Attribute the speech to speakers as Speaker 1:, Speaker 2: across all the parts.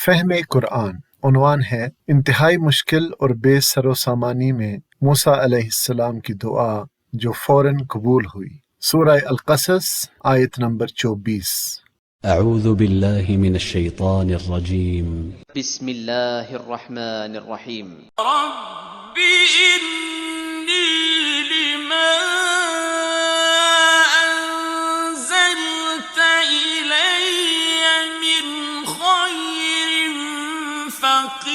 Speaker 1: فہم قرآن عنوان ہے انتہائی مشکل اور بے سر و سامانی میں موسیٰ علیہ السلام کی دعا جو فوراً قبول ہوئی۔ سورہ القصص آیت نمبر 24۔
Speaker 2: اعوذ باللہ من الشیطان الرجیم
Speaker 3: بسم اللہ الرحمن الرحیم
Speaker 4: رب انی لما انزلت الی من خیر فقیر۔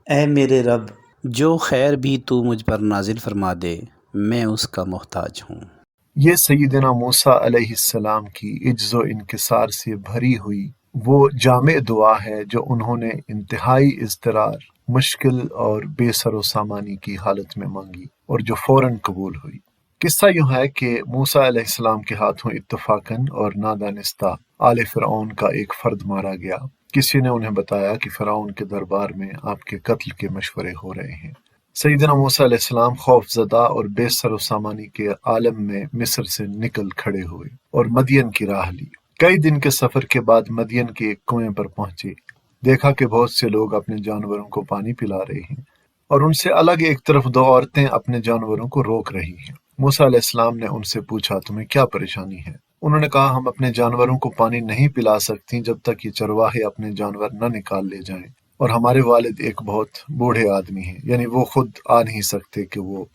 Speaker 5: اے میرے رب، جو خیر بھی تو مجھ پر نازل فرما دے میں اس کا محتاج ہوں۔
Speaker 1: یہ سیدنا موسیٰ علیہ السلام کی عجز و انکسار سے بھری ہوئی وہ جامع دعا ہے جو انہوں نے انتہائی اضطرار، مشکل اور بے سر و سامانی کی حالت میں مانگی اور جو فوراً قبول ہوئی۔ قصہ یوں ہے کہ موسیٰ علیہ السلام کے ہاتھوں اتفاقاً اور نادانستہ آل فرعون کا ایک فرد مارا گیا۔ کسی نے انہیں بتایا کہ فرعون کے دربار میں آپ کے قتل کے مشورے ہو رہے ہیں۔ سیدنا موسیٰ علیہ السلام خوف زدہ اور بے سر و سامانی کے عالم میں مصر سے نکل کھڑے ہوئے اور مدین کی راہ لی۔ کئی دن کے سفر کے بعد مدین کے ایک کنویں پر پہنچے، دیکھا کہ بہت سے لوگ اپنے جانوروں کو پانی پلا رہے ہیں اور ان سے الگ ایک طرف دو عورتیں اپنے جانوروں کو روک رہی ہیں۔ موسیٰ علیہ السلام نے ان سے پوچھا تمہیں کیا پریشانی ہے؟ انہوں نے کہا ہم اپنے جانوروں کو پانی نہیں پلا سکتی جب تک یہ چرواہے اپنے جانور نہ نکال لے جائیں، اور ہمارے والد ایک بہت بوڑھے آدمی ہیں، یعنی وہ خود آ نہیں سکتے کہ وہ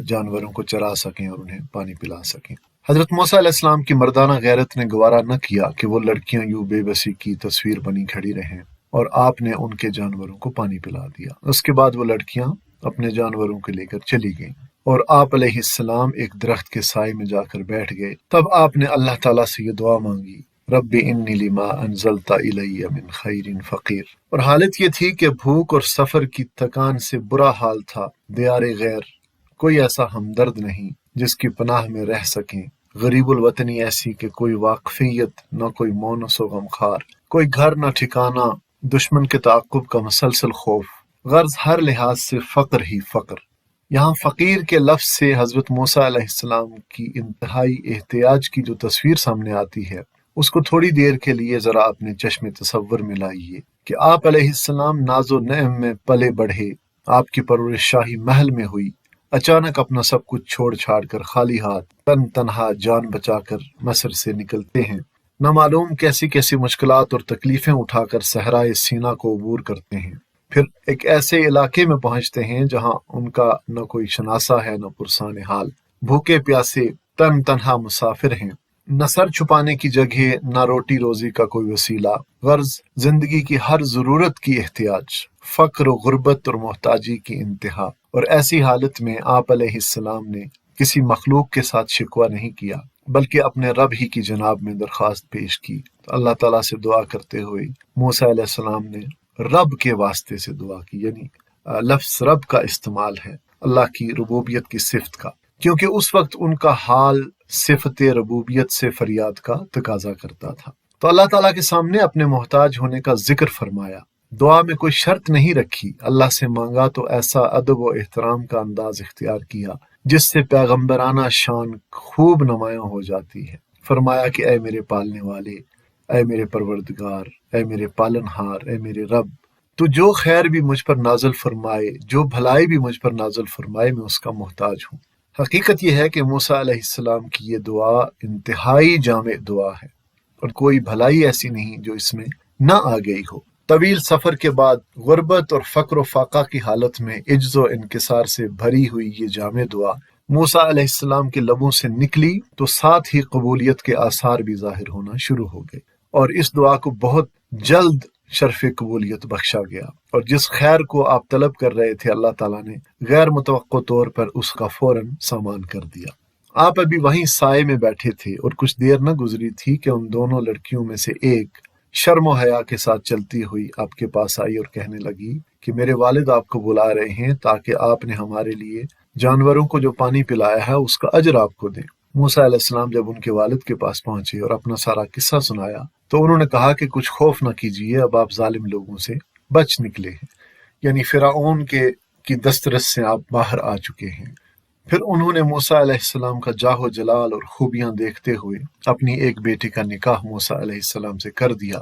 Speaker 1: جانوروں کو چرا سکیں اور انہیں پانی پلا سکیں۔ حضرت موسیٰ علیہ السلام کی مردانہ غیرت نے گوارا نہ کیا کہ وہ لڑکیاں یوں بے بسی کی تصویر بنی کھڑی رہیں، اور آپ نے ان کے جانوروں کو پانی پلا دیا۔ اس کے بعد وہ لڑکیاں اپنے جانوروں کو لے کر چلی گئیں اور آپ علیہ السلام ایک درخت کے سائے میں جا کر بیٹھ گئے۔ تب آپ نے اللہ تعالیٰ سے یہ دعا مانگی، رب انی لما انزلت الی من خیر فقیر۔ اور حالت یہ تھی کہ بھوک اور سفر کی تکان سے برا حال تھا۔ دیار غیر، کوئی ایسا ہمدرد نہیں جس کی پناہ میں رہ سکیں، غریب الوطنی ایسی کہ کوئی واقفیت نہ، کوئی مونس و غمخوار، کوئی گھر نہ ٹھکانہ، دشمن کے تعاقب کا مسلسل خوف، غرض ہر لحاظ سے فقر ہی فقر۔ یہاں فقیر کے لفظ سے حضرت موسیٰ علیہ السلام کی انتہائی احتیاج کی جو تصویر سامنے آتی ہے اس کو تھوڑی دیر کے لیے ذرا اپنے چشم تصور میں لائیے کہ آپ علیہ السلام ناز و نعم میں پلے بڑھے، آپ کی پرورش شاہی محل میں ہوئی، اچانک اپنا سب کچھ چھوڑ چھاڑ کر خالی ہاتھ تنہا جان بچا کر مصر سے نکلتے ہیں، نہ معلوم کیسی کیسی مشکلات اور تکلیفیں اٹھا کر صحرائے سینا کو عبور کرتے ہیں، پھر ایک ایسے علاقے میں پہنچتے ہیں جہاں ان کا نہ کوئی شناسہ ہے نہ پرسان حال، بھوکے پیاسے تنہا مسافر ہیں، نہ سر چھپانے کی جگہ نہ روٹی روزی کا کوئی وسیلہ، غرض زندگی کی ہر ضرورت کی احتیاج، فقر و غربت اور محتاجی کی انتہا۔ اور ایسی حالت میں آپ علیہ السلام نے کسی مخلوق کے ساتھ شکوہ نہیں کیا بلکہ اپنے رب ہی کی جناب میں درخواست پیش کی۔ تو اللہ تعالیٰ سے دعا کرتے ہوئے موسیٰ علیہ السلام نے رب کے واسطے سے دعا کی، یعنی لفظ رب کا استعمال ہے اللہ کی ربوبیت کی صفت کا، کیونکہ اس وقت ان کا حال صفت ربوبیت سے فریاد کا تقاضا کرتا تھا۔ تو اللہ تعالیٰ کے سامنے اپنے محتاج ہونے کا ذکر فرمایا، دعا میں کوئی شرط نہیں رکھی، اللہ سے مانگا تو ایسا ادب و احترام کا انداز اختیار کیا جس سے پیغمبرانہ شان خوب نمایاں ہو جاتی ہے۔ فرمایا کہ اے میرے پالنے والے، اے میرے پروردگار، اے میرے پالن ہار، اے میرے رب، تو جو خیر بھی مجھ پر نازل فرمائے، جو بھلائی بھی مجھ پر نازل فرمائے، میں اس کا محتاج ہوں۔ حقیقت یہ ہے کہ موسیٰ علیہ السلام کی یہ دعا انتہائی جامع دعا ہے اور کوئی بھلائی ایسی نہیں جو اس میں نہ آ گئی ہو۔ طویل سفر کے بعد غربت اور فقر و فاقہ کی حالت میں عجز و انکسار سے بھری ہوئی یہ جامع دعا موسیٰ علیہ السلام کے لبوں سے نکلی تو ساتھ ہی قبولیت کے آثار بھی ظاہر ہونا شروع ہو گئے، اور اس دعا کو بہت جلد شرف قبولیت بخشا گیا، اور جس خیر کو آپ طلب کر رہے تھے اللہ تعالیٰ نے غیر متوقع طور پر اس کا فوراً سامان کر دیا۔ آپ ابھی وہیں سائے میں بیٹھے تھے اور کچھ دیر نہ گزری تھی کہ ان دونوں لڑکیوں میں سے ایک شرم و حیا کے ساتھ چلتی ہوئی آپ کے پاس آئی اور کہنے لگی کہ میرے والد آپ کو بلا رہے ہیں تاکہ آپ نے ہمارے لیے جانوروں کو جو پانی پلایا ہے اس کا اجر آپ کو دیں۔ موسیٰ علیہ السلام جب ان کے والد کے پاس پہنچے اور اپنا سارا قصہ سنایا تو انہوں نے کہا کہ کچھ خوف نہ کیجیے، اب آپ ظالم لوگوں سے بچ نکلے ہیں، یعنی فرعون کی دسترس سے آپ باہر آ چکے ہیں۔ پھر انہوں نے موسیٰ علیہ السلام کا جاہ و جلال اور خوبیاں دیکھتے ہوئے اپنی ایک بیٹی کا نکاح موسیٰ علیہ السلام سے کر دیا،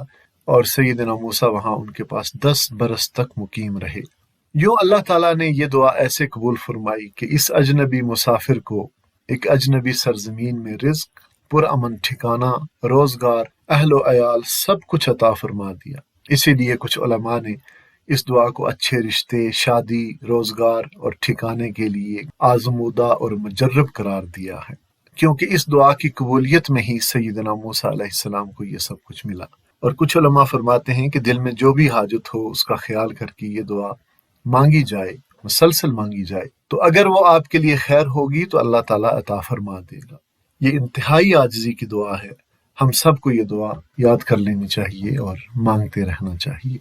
Speaker 1: اور سیدنا موسیٰ وہاں ان کے پاس 10 برس تک مقیم رہے۔ یوں اللہ تعالیٰ نے یہ دعا ایسے قبول فرمائی کہ اس اجنبی مسافر کو ایک اجنبی سرزمین میں رزق، پرامن ٹھکانہ، روزگار، اہل و عیال سب کچھ عطا فرما دیا۔ اسی لیے کچھ علماء نے اس دعا کو اچھے رشتے، شادی، روزگار اور ٹھکانے کے لیے آزمودہ اور مجرب قرار دیا ہے، کیونکہ اس دعا کی قبولیت میں ہی سیدنا موسیٰ علیہ السلام کو یہ سب کچھ ملا۔ اور کچھ علماء فرماتے ہیں کہ دل میں جو بھی حاجت ہو اس کا خیال کر کے یہ دعا مانگی جائے، مسلسل مانگی جائے، تو اگر وہ آپ کے لیے خیر ہوگی تو اللہ تعالیٰ عطا فرما دے گا۔ یہ انتہائی عاجزی کی دعا ہے، ہم سب کو یہ دعا یاد کر لینی چاہیے اور مانگتے رہنا چاہیے۔